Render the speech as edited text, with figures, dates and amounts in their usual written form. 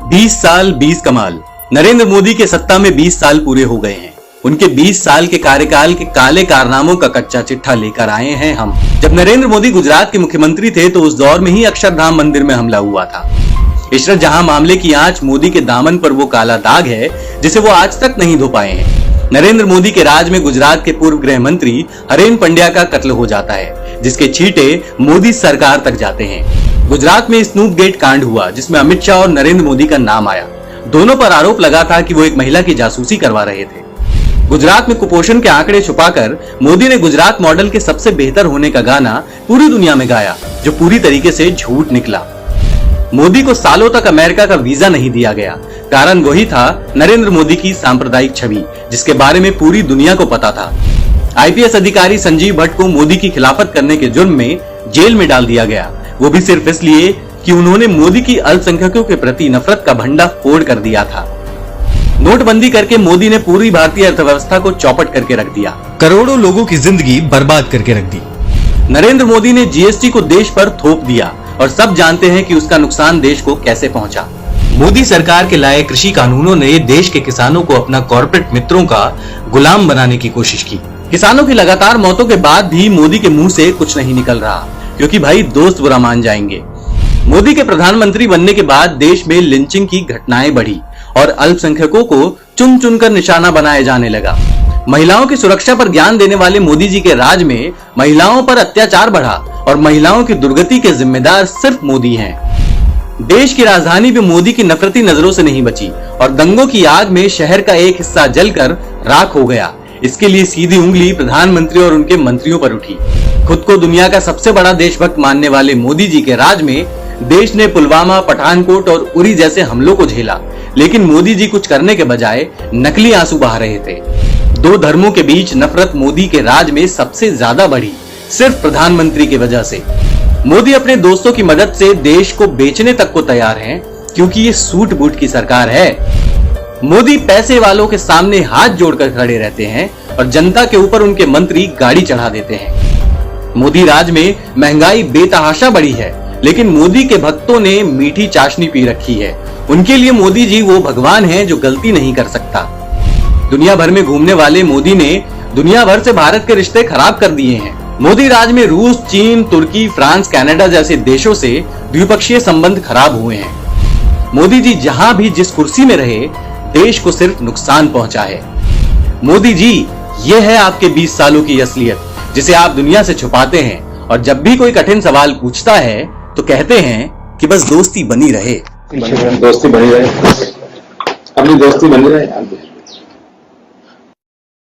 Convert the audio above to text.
20 साल 20 कमाल। नरेंद्र मोदी के सत्ता में 20 साल पूरे हो गए हैं। उनके 20 साल के कार्यकाल के काले कारनामों का कच्चा चिट्ठा लेकर आए हैं हम। जब नरेंद्र मोदी गुजरात के मुख्यमंत्री थे तो उस दौर में ही अक्षरधाम मंदिर में हमला हुआ था। इशरत जहां मामले की आंच मोदी के दामन पर वो काला दाग है जिसे वो आज तक नहीं धो पाए हैं। नरेंद्र मोदी के राज में गुजरात के पूर्व गृह मंत्री हरेन पंड्या का कत्ल हो जाता है, जिसके छींटे मोदी सरकार तक जाते हैं। गुजरात में स्नूप गेट कांड हुआ जिसमें अमित शाह और नरेंद्र मोदी का नाम आया। दोनों पर आरोप लगा था कि वो एक महिला की जासूसी करवा रहे थे। गुजरात में कुपोषण के आंकड़े छुपाकर मोदी ने गुजरात मॉडल के सबसे बेहतर होने का गाना पूरी दुनिया में गाया, जो पूरी तरीके से झूठ निकला। मोदी को सालों तक अमेरिका का वीजा नहीं दिया गया। कारण वही था नरेंद्र मोदी की सांप्रदायिक छवि, जिसके बारे में पूरी दुनिया को पता था। आईपीएस अधिकारी संजीव भट्ट को मोदी की खिलाफत करने के जुर्म में जेल में डाल दिया गया, वो भी सिर्फ इसलिए कि उन्होंने मोदी की अल्पसंख्यकों के प्रति नफरत का भंडा फोड़ कर दिया था। नोटबंदी करके मोदी ने पूरी भारतीय अर्थव्यवस्था को चौपट करके रख दिया, करोड़ों लोगों की जिंदगी बर्बाद करके रख दी। नरेंद्र मोदी ने जीएसटी को देश पर थोप दिया और सब जानते हैं कि उसका नुकसान देश को कैसे पहुंचा। मोदी सरकार के लाए कृषि कानूनों ने देश के किसानों को अपना कॉर्पोरेट मित्रों का गुलाम बनाने की कोशिश की। किसानों की लगातार मौतों के बाद भी मोदी के मुंह से कुछ नहीं निकल रहा, क्योंकि भाई दोस्त बुरा मान जाएंगे। मोदी के प्रधानमंत्री बनने के बाद देश में लिंचिंग की घटनाएं बढ़ी और अल्पसंख्यकों को चुन चुनकर निशाना बनाया जाने लगा। महिलाओं की सुरक्षा पर ज्ञान देने वाले मोदी जी के राज में महिलाओं पर अत्याचार बढ़ा और महिलाओं की दुर्गति के जिम्मेदार सिर्फ मोदी हैं। देश की राजधानी भी मोदी की नफरती नजरों से नहीं बची और दंगों की आग में शहर का एक हिस्सा जलकर राख हो गया। इसके लिए सीधी उंगली प्रधानमंत्री और उनके मंत्रियों पर उठी। खुद को दुनिया का सबसे बड़ा देशभक्त मानने वाले मोदी जी के राज में देश ने पुलवामा, पठानकोट और उरी जैसे हमलों को झेला, लेकिन मोदी जी कुछ करने के बजाय नकली आंसू बहा रहे थे। दो धर्मों के बीच नफरत मोदी के राज में सबसे ज्यादा बढ़ी, सिर्फ प्रधानमंत्री की वजह से। मोदी अपने दोस्तों की मदद से देश को बेचने तक को तैयार हैं, क्योंकि ये सूट बूट की सरकार है। मोदी पैसे वालों के सामने हाथ जोड़कर खड़े रहते हैं और जनता के ऊपर उनके मंत्री गाड़ी चढ़ा देते हैं। मोदी राज में महंगाई बेतहाशा बढ़ी है, लेकिन मोदी के भक्तों ने मीठी चाशनी पी रखी है। उनके लिए मोदी जी वो भगवान हैं जो गलती नहीं कर सकता। दुनिया भर में घूमने वाले मोदी ने दुनिया भर से भारत के रिश्ते खराब कर दिए हैं। मोदी राज में रूस, चीन, तुर्की, फ्रांस, कनाडा जैसे देशों से द्विपक्षीय संबंध खराब हुए हैं। मोदी जी जहां भी जिस कुर्सी में रहे, देश को सिर्फ नुकसान पहुंचा है। मोदी जी, ये है आपके 20 सालों की असलियत, जिसे आप दुनिया से छुपाते हैं और जब भी कोई कठिन सवाल पूछता है तो कहते हैं कि बस दोस्ती बनी रहे। दोस्ती बनी रहे, अपनी दोस्ती बनी रहे।